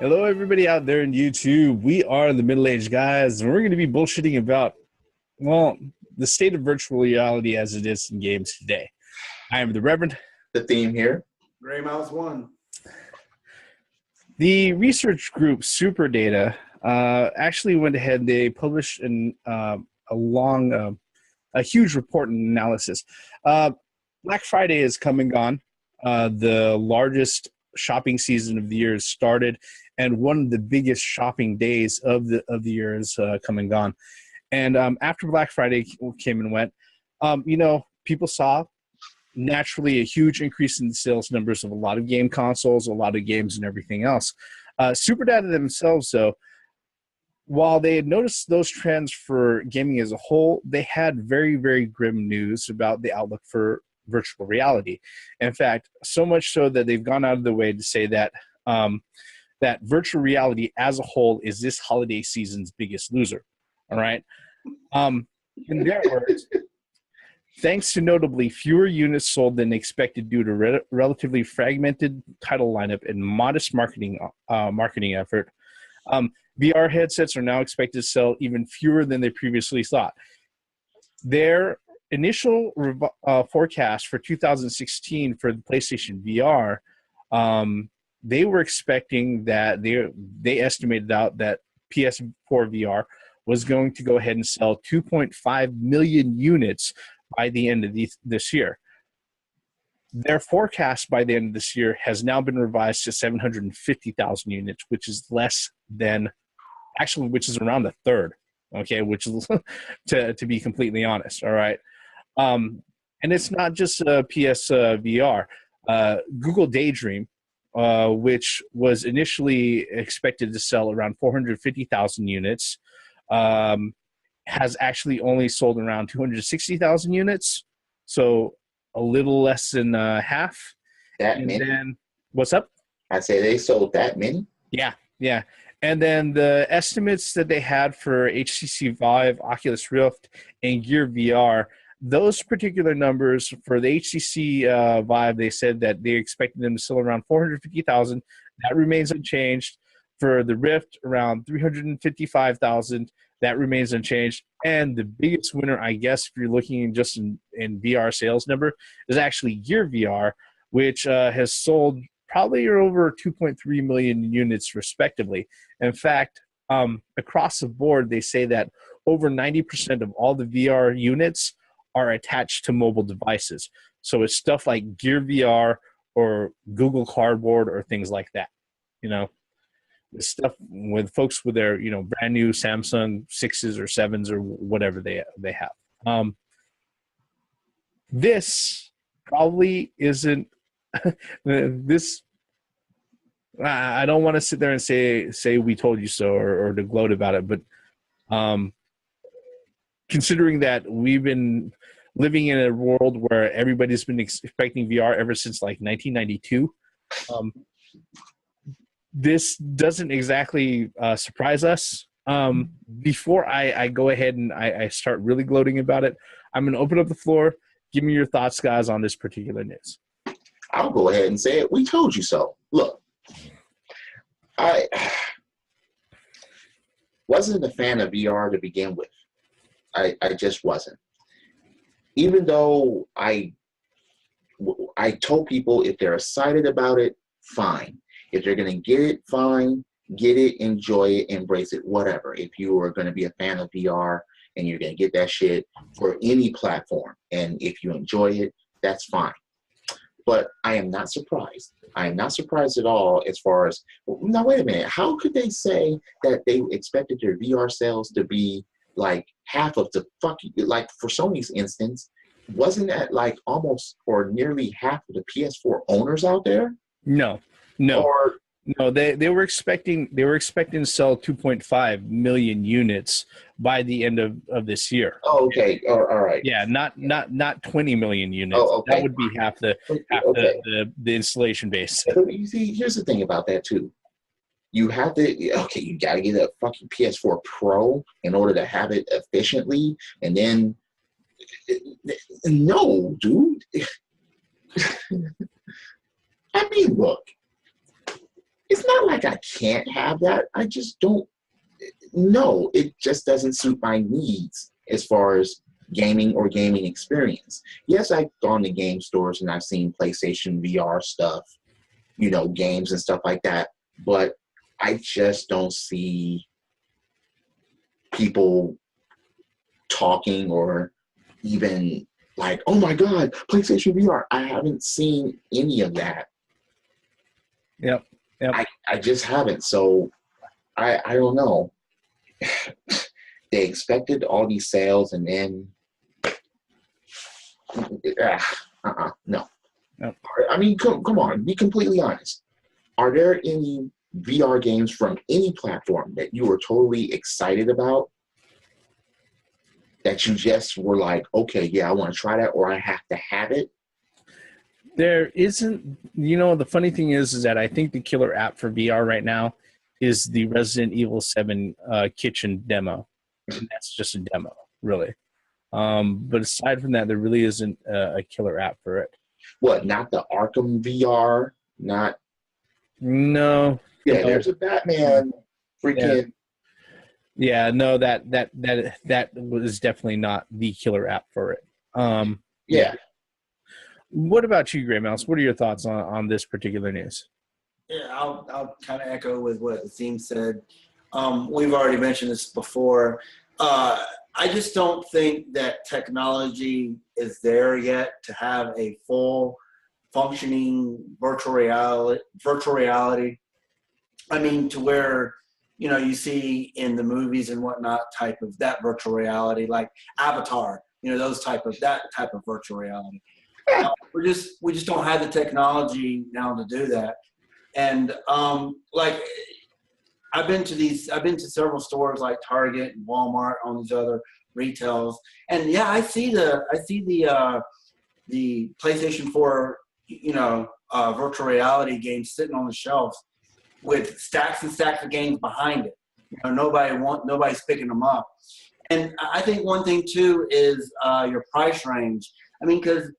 Hello, everybody out there in YouTube. We are the Middle-Aged Guys, and we're going to be bullshitting about, well, the state of virtual reality as it is in games today. I am the Reverend. The theme here. Gray Mouse 1. The research group SuperData actually went ahead. They published a huge report and analysis. Black Friday is come and gone. The largest shopping season of the year has started, and one of the biggest shopping days of the year is come and gone. And after Black Friday came and went, people saw naturally a huge increase in the sales numbers of a lot of game consoles, a lot of games, and everything else. SuperData themselves, though, while they had noticed those trends for gaming as a whole, they had very, very grim news about the outlook for virtual reality. In fact, so much so that they've gone out of the way to say that that virtual reality as a whole is this holiday season's biggest loser. All right. In their words, thanks to notably fewer units sold than expected due to relatively fragmented title lineup and modest marketing effort, VR headsets are now expected to sell even fewer than they previously thought. Their initial forecast for 2016 for the PlayStation VR, they were expecting that they estimated out that PS4 VR was going to go ahead and sell 2.5 million units by the end of this year. Their forecast by the end of this year has now been revised to 750,000 units, which is around a third. Okay, which is to be completely honest. All right, and it's not just PS VR. Google Daydream, which was initially expected to sell around 450,000 units, has actually only sold around 260,000 units, so a little less than half. That many? Then, what's up? I say they sold that many? Yeah. And then the estimates that they had for HTC Vive, Oculus Rift, and Gear VR, those particular numbers for the HTC Vive, they said that they expected them to sell around 450,000. That remains unchanged. For the Rift, around 355,000. That remains unchanged. And the biggest winner, I guess, if you're looking just in VR sales number, is actually Gear VR, which has sold probably over 2.3 million units respectively. In fact, across the board, they say that over 90% of all the VR units are attached to mobile devices. So it's stuff like Gear VR or Google Cardboard or things like that, stuff with folks with their, brand new Samsung 6s or 7s or whatever they have. This probably isn't this. I don't want to sit there and say we told you so or to gloat about it, but considering that we've been living in a world where everybody's been expecting VR ever since like 1992, this doesn't exactly surprise us. Before I go ahead and I start really gloating about it, I'm going to open up the floor. Give me your thoughts, guys, on this particular news. I'll go ahead and say it. We told you so. Look, I wasn't a fan of VR to begin with. I just wasn't. Even though I told people if they're excited about it, fine. If they're going to get it, fine. Get it, enjoy it, embrace it, whatever. If you are going to be a fan of VR and you're going to get that shit for any platform, and if you enjoy it, that's fine. But I am not surprised. I am not surprised at all as far as, now wait a minute, how could they say that they expected their VR sales to be like half of the fucking, like for Sony's instance, wasn't that like almost or nearly half of the PS4 owners out there? No. They were expecting to sell 2.5 million units by the end of this year. Oh, okay. All right. Yeah, not 20 million units. Oh, okay. That would be half the installation base. You see, here's the thing about that too. You have to, you got to get a fucking PS4 Pro in order to have it efficiently. And then, no, dude. I mean, look, It's not like I can't have that. I just don't. No, it just doesn't suit my needs as far as gaming or gaming experience. Yes, I've gone to game stores and I've seen PlayStation VR stuff, games and stuff like that. But I just don't see people talking or even like, oh my God, PlayStation VR. I haven't seen any of that. Yep. I just haven't. So I don't know. They expected all these sales and then no. Yep. I mean, come on, be completely honest. Are there any VR games from any platform that you were totally excited about that you just were like, okay, yeah, I want to try that, or I have to have it? There isn't, the funny thing is that I think the killer app for VR right now is the Resident Evil 7 kitchen demo. And that's just a demo, really. But aside from that, there really isn't a killer app for it. What, not the Arkham VR? Not? No. Yeah, there's a Batman freaking... Yeah, no, that was definitely not the killer app for it. Yeah. What about you, Gray Mouse? What are your thoughts on this particular news? Yeah, I'll kind of echo with what the theme said. We've already mentioned this before. I just don't think that technology is there yet to have a full functioning virtual reality. I mean, to where, you see in the movies and whatnot type of that virtual reality, like Avatar, that type of virtual reality. We just don't have the technology now to do that. And like I've been to several stores like Target and Walmart, on these other retails, and yeah, I see the PlayStation 4 virtual reality games sitting on the shelf with stacks and stacks of games behind it. Nobody's picking them up. And I think one thing too is your price range. I mean, because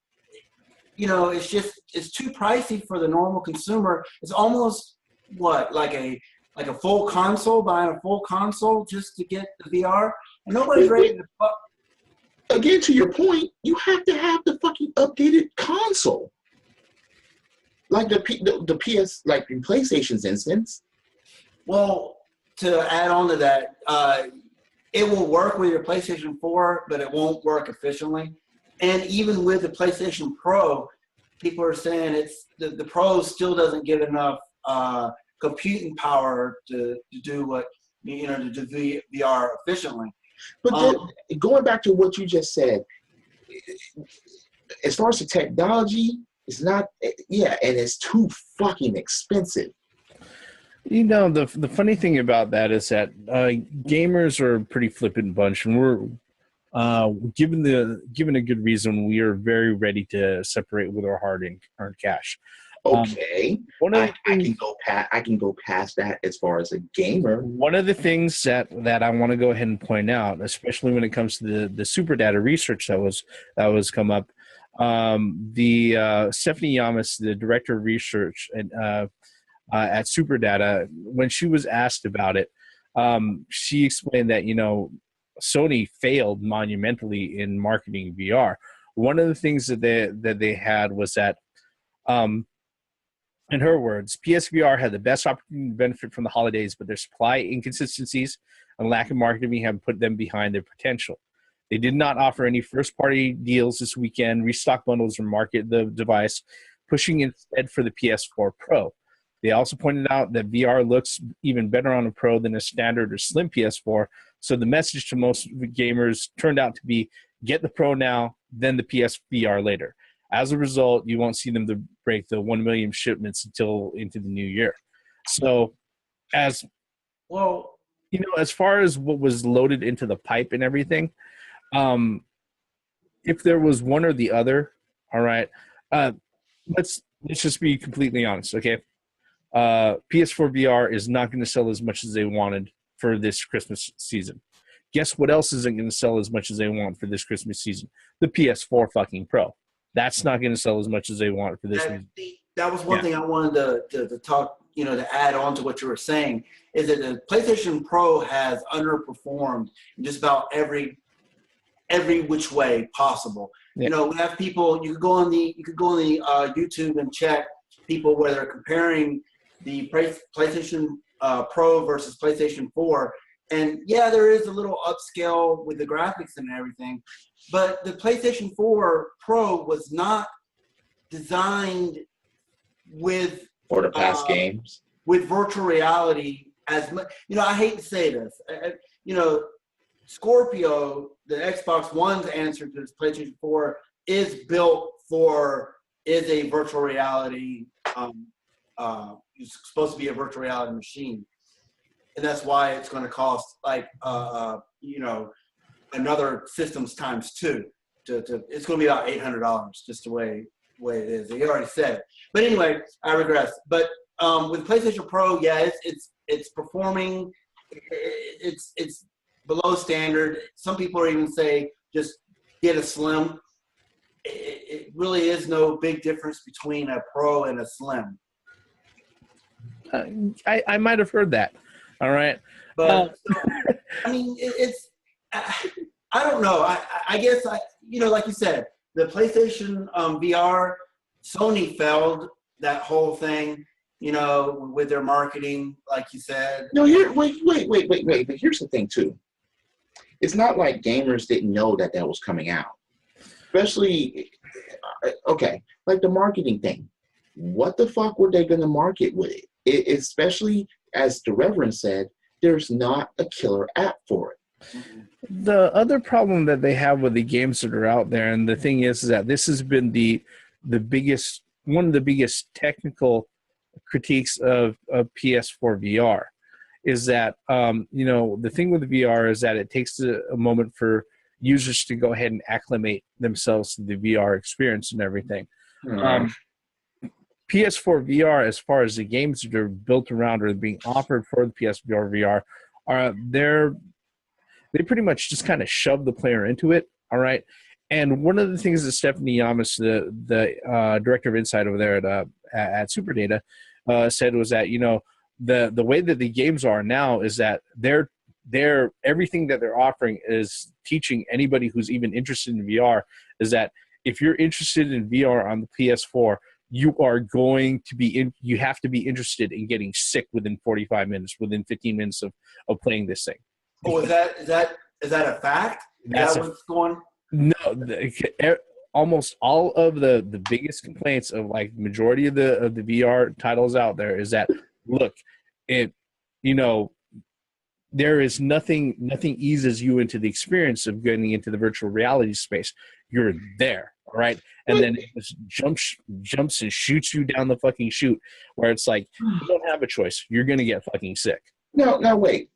it's too pricey for the normal consumer. It's almost like a full console, buying a full console just to get the VR. And nobody's ready to. Again, to your point, you have to have the fucking updated console, like the PS, like in PlayStation's instance. Well, to add on to that, it will work with your PlayStation 4, but it won't work efficiently. And even with the PlayStation Pro, people are saying the Pro still doesn't get enough computing power to do what to do VR efficiently. But going back to what you just said, as far as the technology, it's not. Yeah, and it's too fucking expensive. The funny thing about that is that gamers are a pretty flippant bunch, and we're given a good reason, we are very ready to separate with our hard-earned cash. Okay, I can go past that as far as a gamer. One of the things that I want to go ahead and point out, especially when it comes to the SuperData research that was come up, the Stephanie Yamas, the director of research at SuperData, when she was asked about it, she explained that Sony failed monumentally in marketing VR. One of the things that they had was that, in her words, PSVR had the best opportunity to benefit from the holidays, but their supply inconsistencies and lack of marketing have put them behind their potential. They did not offer any first-party deals this weekend, restock bundles, or market the device, pushing instead for the PS4 Pro. They also pointed out that VR looks even better on a Pro than a standard or slim PS4, so the message to most gamers turned out to be, get the Pro now, then the PSVR later. As a result, you won't see them to break the 1 million shipments until into the new year. So, as far as what was loaded into the pipe and everything, if there was one or the other, all right, let's just be completely honest, okay? PS4 VR is not going to sell as much as they wanted for this Christmas season. Guess what else isn't going to sell as much as they want for this Christmas season? The PS4 fucking Pro. That's not going to sell as much as they want for this season. that was one thing I wanted to talk, to add on to what you were saying, is that the PlayStation Pro has underperformed in just about every which way possible. Yeah. We have people, you could go on the YouTube and check people where they're comparing the PlayStation Pro versus PlayStation 4. And yeah, there is a little upscale with the graphics and everything, but the PlayStation 4 Pro was not designed for the past games with virtual reality as much. I hate to say this, Scorpio, the Xbox One's answer to this PlayStation 4 is a virtual reality. It's supposed to be a virtual reality machine, and that's why it's going to cost another systems times 2. It's going to be about $800, just the way it is. He already said it. But anyway, I regress. But with PlayStation Pro, yeah, it's performing. It's below standard. Some people even say just get a Slim. It really is no big difference between a Pro and a Slim. I might have heard that. All right. But I mean, I don't know. I guess like you said, the PlayStation VR, Sony failed that whole thing, with their marketing, like you said. No, wait. But here's the thing too. It's not like gamers didn't know that was coming out. Especially, like the marketing thing. What the fuck were they going to market with it? Especially, as the Reverend said, there's not a killer app for it. The other problem that they have with the games that are out there, and the thing is that this has been one of the biggest technical critiques of PS4 VR, is that the thing with VR is that it takes a moment for users to go ahead and acclimate themselves to the VR experience and everything. PS4 VR, as far as the games that are built around or being offered for the PSVR VR, they pretty much just kind of shove the player into it. All right. And one of the things that Stephanie Yamas, the director of Insight over there at SuperData, said was that, the way that the games are now is that they're everything that they're offering is teaching anybody who's even interested in VR is that if you're interested in VR on the PS4, you are going to be you have to be interested in getting sick within 45 minutes, within 15 minutes of playing this thing. Oh, is that a fact? That's what's going? No, almost all of the biggest complaints of like majority of the VR titles out there is that look, there is nothing eases you into the experience of getting into the virtual reality space. You're there, all right, and then it just jumps and shoots you down the fucking chute, where it's like you don't have a choice. You're gonna get fucking sick. Now wait.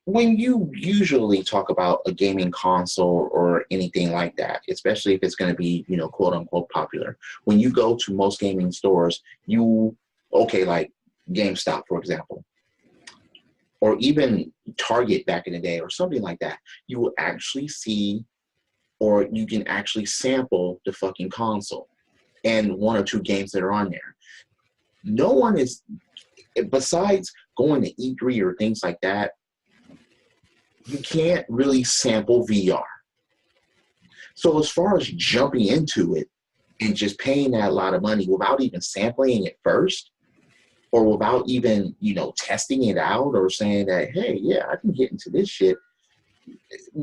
When you usually talk about a gaming console or anything like that, especially if it's going to be, quote unquote popular, when you go to most gaming stores, like GameStop, for example, or even Target back in the day or something like that, you will actually see, or you can actually sample the fucking console and one or two games that are on there. No one is, besides going to E3 or things like that, you can't really sample VR. So as far as jumping into it and just paying that a lot of money without even sampling it first, or without even, testing it out or saying that, hey, yeah, I can get into this shit,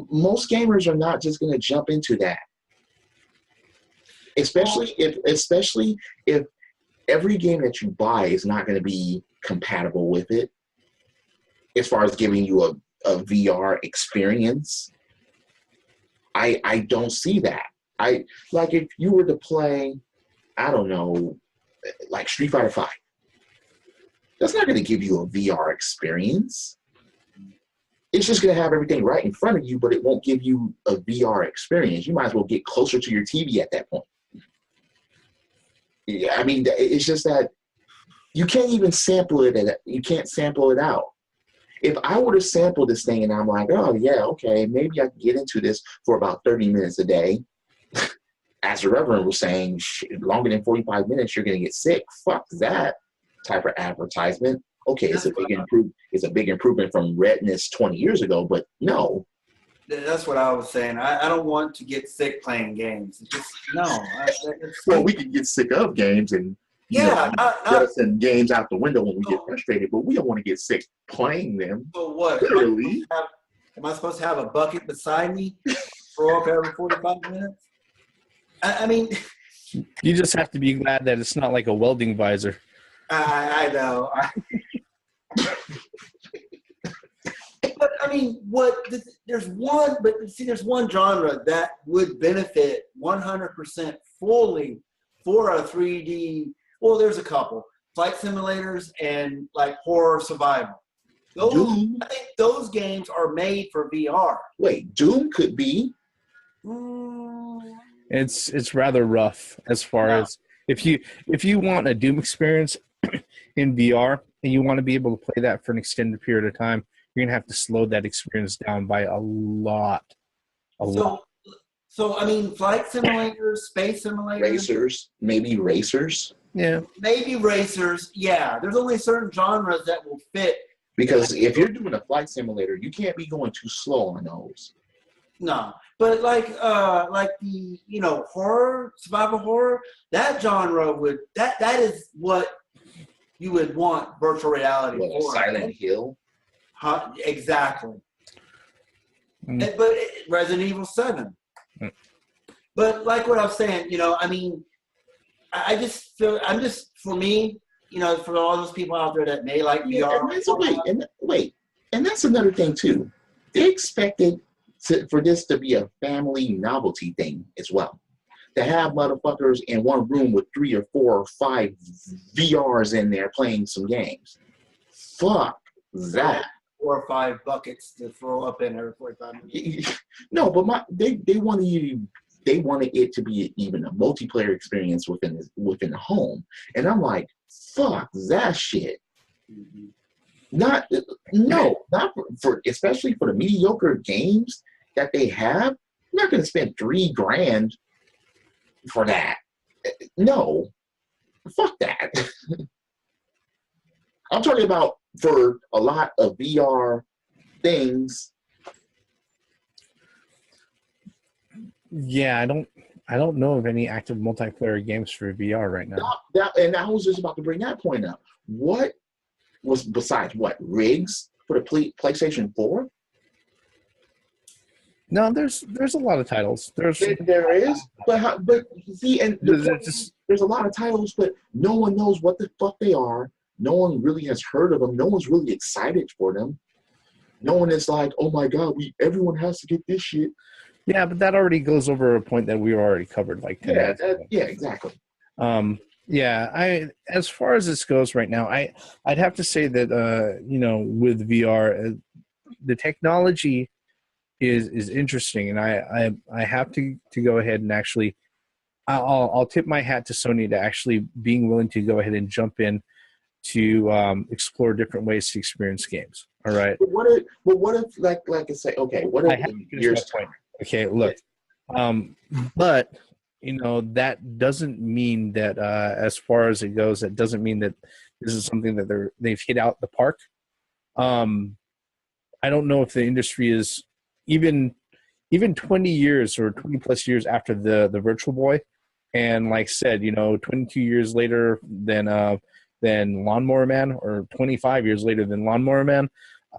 most gamers are not just going to jump into that. Especially if every game that you buy is not going to be compatible with it, as far as giving you a VR experience. I don't see that. Like if you were to play, I don't know, like Street Fighter 5, that's not going to give you a VR experience. It's just going to have everything right in front of you, but it won't give you a VR experience. You might as well get closer to your TV at that point. Yeah, I mean, it's just that you can't even sample it. You can't sample it out. If I were to sample this thing and I'm like, oh, yeah, okay, maybe I can get into this for about 30 minutes a day, as the Reverend was saying, longer than 45 minutes, you're going to get sick. Fuck that type of advertisement. Okay, it's a big improvement from redness 20 years ago, but no. That's what I was saying. I don't want to get sick playing games. Just, no. Well, we can get sick of games and jetting games out the window when we get frustrated, but we don't want to get sick playing them. So what? Literally. Am I supposed to have a bucket beside me, throw up every 45 minutes? I mean, you just have to be glad that it's not like a welding visor. I know. But I mean, there's one genre that would benefit 100% fully for a 3D. Well, there's a couple flight simulators and like horror survival. Doom. I think those games are made for VR. Wait, Doom could be. It's rather rough as far as if you want a Doom experience in VR and you want to be able to play that for an extended period of time, you're gonna have to slow that experience down by a lot. So I mean, flight simulators, space simulators, maybe racers. Yeah, maybe racers. Yeah, there's only certain genres that will fit. Because if you're doing a flight simulator, you can't be going too slow on those. No, but like the horror, survival horror, that genre that is what you would want virtual reality for. Silent Hill. Exactly. But Resident Evil 7. But like what I was saying, I mean, I just feel for me. For all those people out there that may like VR. And that's another thing too. They expected for this to be a family novelty thing as well. To have motherfuckers in one room with 3 or 4 or 5 VRs in there playing some games. Fuck that. 4 or 5 buckets to throw up in every 45 minutes. No, but they wanted it to be even a multiplayer experience within the home, and I'm like, fuck that shit. Mm-hmm. Not for especially for the mediocre games that they have. I'm not going to spend $3,000 for that. No, fuck that. I'm talking about for a lot of VR things. Yeah, I don't know of any active multiplayer games for VR right now. And I was just about to bring that point up. What was besides rigs for the PlayStation 4? No, there's a lot of titles. There is, but see, and there's a lot of titles, but no one knows what the fuck they are. No one really has heard of them. No one's really excited for them. No one is like, oh my god, everyone has to get this shit. Yeah, but that already goes over a point that we already covered like 10 minutes ago. Yeah, exactly. As far as this goes right now, I'd have to say that with VR, the technology is interesting, and I have to go ahead and actually I'll tip my hat to Sony to actually being willing to go ahead and jump in to explore different ways to experience games. All right. But what if like I say, okay, what if years time? Okay, look, but that doesn't mean that as far as it goes, that doesn't mean that this is something that they've hit out the park. I don't know if the industry is even 20 years or 20 plus years after the Virtual Boy, and like said, 22 years later than Lawnmower Man, or 25 years later than Lawnmower Man.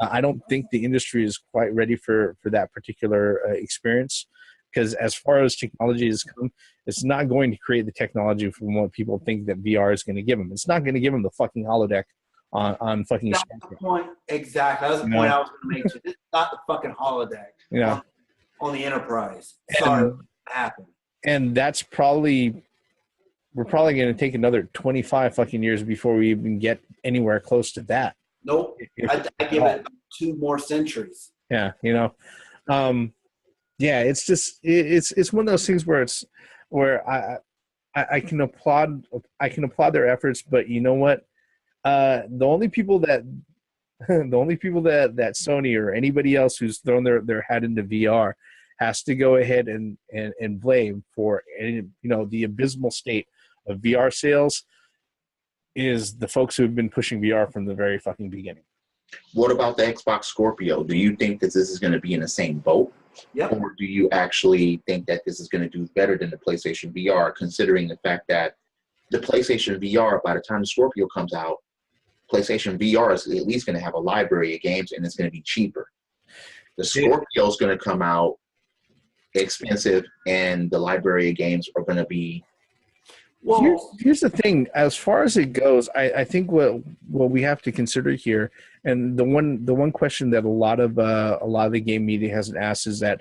I don't think the industry is quite ready for that particular experience, because as far as technology has come, it's not going to create the technology from what people think that VR is going to give them. It's not going to give them the fucking holodeck on fucking. That's the point. Exactly. That's the point I was going to make. It's not the fucking holodeck. On the Enterprise. Sorry, what happened. And that's we're probably going to take another 25 fucking years before we even get anywhere close to that. Nope. I give it 2 more centuries. Yeah, it's just it's one of those things where I can applaud their efforts, but you know what? The only people that Sony or anybody else who's thrown their hat into VR has to go ahead and blame for the abysmal state of VR sales is the folks who have been pushing VR from the very fucking beginning. What about the Xbox Scorpio? Do you think that this is going to be in the same boat? Yep. Or do you actually think that this is going to do better than the PlayStation VR, considering the fact that the PlayStation VR, by the time the Scorpio comes out, PlayStation VR is at least going to have a library of games, and it's going to be cheaper. The Scorpio is going to come out expensive, and the library of games are going to be... Well, here's the thing. As far as it goes, I think what we have to consider here, and the one question that a lot of the game media hasn't asked is that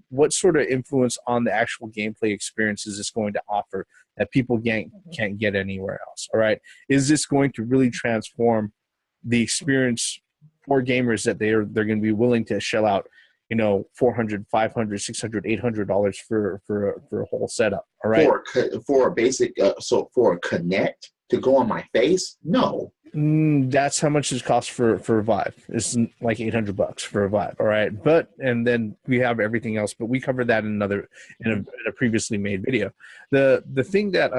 what sort of influence on the actual gameplay experience is this going to offer that people can't get anywhere else? All right, is this going to really transform the experience for gamers that they're going to be willing to shell out, $400, $500, $600, $800 for a whole setup? All right, for a basic for a Kinect to go on my face? No. That's how much it costs for a Vive. It's like $800 for a Vive. All right, and then we have everything else, but we covered that in a previously made video. The thing that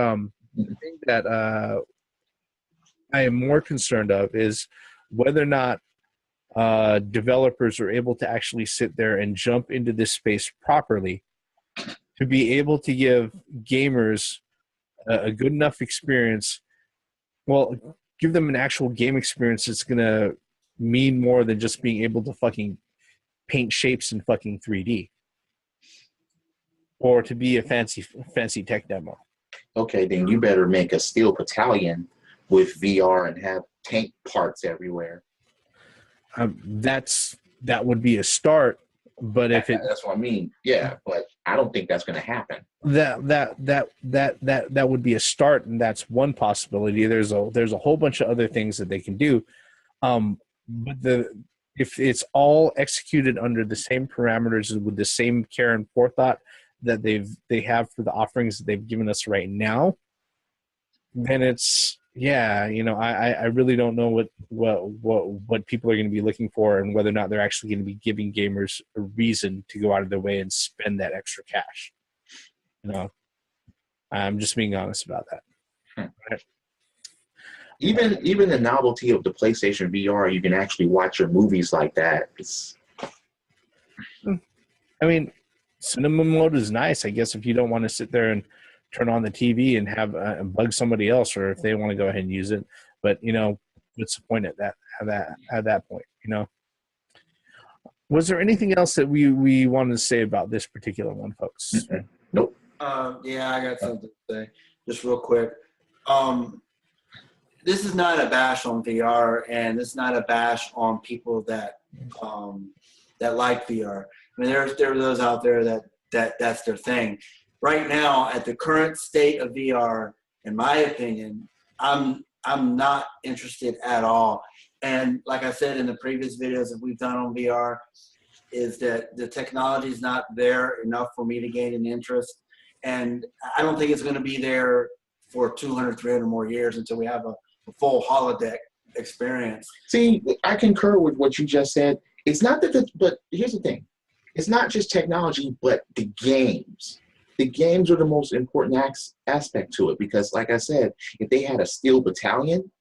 I am more concerned of is whether or not developers are able to actually sit there and jump into this space properly to be able to give gamers a good enough experience. Well, give them an actual game experience that's going to mean more than just being able to fucking paint shapes in fucking 3D or to be a fancy tech demo. Okay, then you better make a Steel Battalion with VR and have tank parts everywhere. That would be a start, but that's what I mean. Yeah, but I don't think that's going to happen. That would be a start, and that's one possibility. There's a whole bunch of other things that they can do, but if it's all executed under the same parameters with the same care and forethought that they have for the offerings that they've given us right now, then it's. Yeah, I really don't know what people are going to be looking for and whether or not they're actually going to be giving gamers a reason to go out of their way and spend that extra cash. I'm just being honest about that. Right? Even the novelty of the PlayStation VR, you can actually watch your movies like that. I mean, cinema mode is nice, I guess, if you don't want to sit there and turn on the TV and have bug somebody else, or if they want to go ahead and use it. But what's the point at that point? Was there anything else that we wanted to say about this particular one, folks? Mm-hmm. Nope. Yeah, I got something to say, just real quick. This is not a bash on VR, and it's not a bash on people that like VR. I mean, there are those out there that's their thing. Right now, at the current state of VR, in my opinion, I'm not interested at all. And like I said in the previous videos that we've done on VR, is that the technology is not there enough for me to gain an interest. And I don't think it's going to be there for 200, 300 more years until we have a full holodeck experience. See, I concur with what you just said. It's not but here's the thing. It's not just technology, but the games. The games are the most important aspect to it because, like I said, if they had a Steel Battalion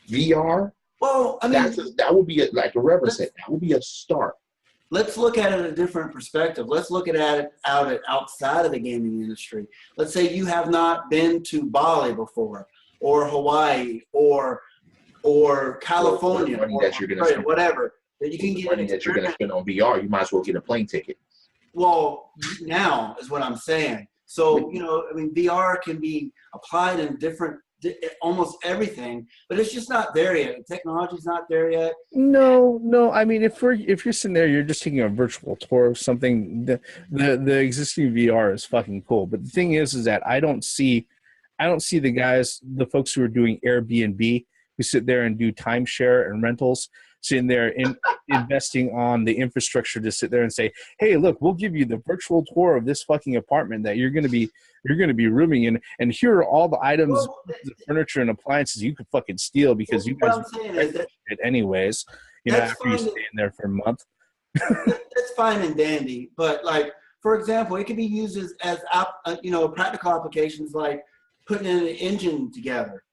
VR, well, I mean, that would be like the Reverend said, that would be a start. Let's look at it in a different perspective. Let's look at it outside of the gaming industry. Let's say you have not been to Bali before, or Hawaii, or California, money or that you're going to spend, whatever. That you can get money that you're going to spend on VR, you might as well get a plane ticket. Well, now is what I'm saying. So, I mean, VR can be applied in almost everything, but it's just not there yet. The technology's not there yet. No. I mean, if you're sitting there, you're just taking a virtual tour of something. The existing VR is fucking cool. But the thing is that I don't see the folks who are doing Airbnb who sit there and do timeshare and rentals, sitting there investing on the infrastructure to sit there and say, hey, look, we'll give you the virtual tour of this fucking apartment that you're going to be rooming in, and here are all the items, the furniture and appliances you could fucking steal because you guys are it anyways, after you stay in there for a month. That's fine and dandy, but like, for example, it can be used as practical applications like putting in an engine together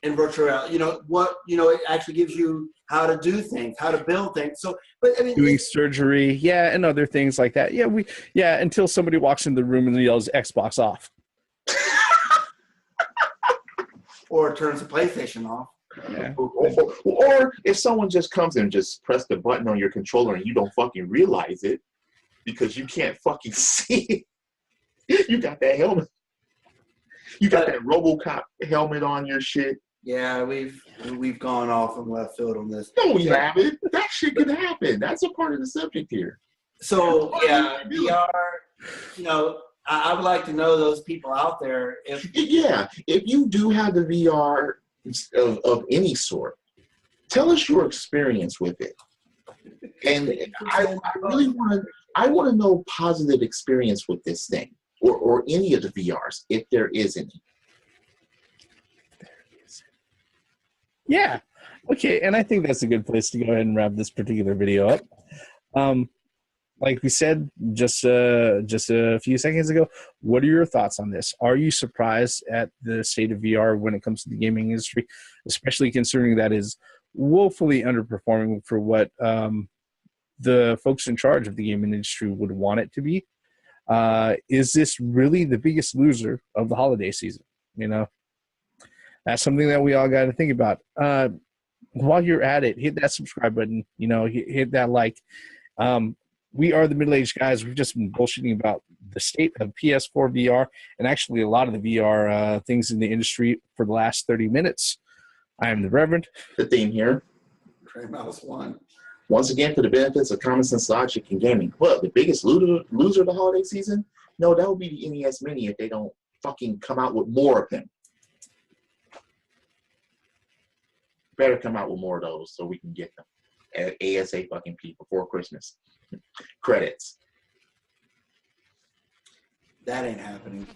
in virtual reality. It actually gives you how to do things, how to build things. So, but I mean, doing surgery, yeah, and other things like that. Yeah, until somebody walks in the room and yells Xbox off. Or turns the PlayStation off. Yeah. Or if someone just comes and just press the button on your controller and you don't fucking realize it because you can't fucking see it. You got that helmet. You got that RoboCop helmet on your shit. Yeah, we've gone off in left field on this. No, we haven't. That shit could happen. That's a part of the subject here. So yeah, VR. I would like to know those people out there. If you do have the VR of any sort, tell us your experience with it. And I really want to know positive experience with this thing or any of the VRs, if there is any. Yeah. Okay, and I think that's a good place to go ahead and wrap this particular video up. Like we said just a few seconds ago, what are your thoughts on this? Are you surprised at the state of VR when it comes to the gaming industry, especially considering that is woefully underperforming for what the folks in charge of the gaming industry would want it to be? Is this really the biggest loser of the holiday season? That's something that we all got to think about. While you're at it, hit that subscribe button, hit that like. We are the middle-aged guys. We've just been bullshitting about the state of PS4 VR and actually a lot of the VR things in the industry for the last 30 minutes. I am the Reverend. The theme here. Trey Mouse 1. Once again, for the benefits of common sense, logic, and gaming. Well, the biggest loser of the holiday season? No, that would be the NES Mini if they don't fucking come out with more of them. Better come out with more of those so we can get them. ASA fucking P before Christmas. Credits. That ain't happening.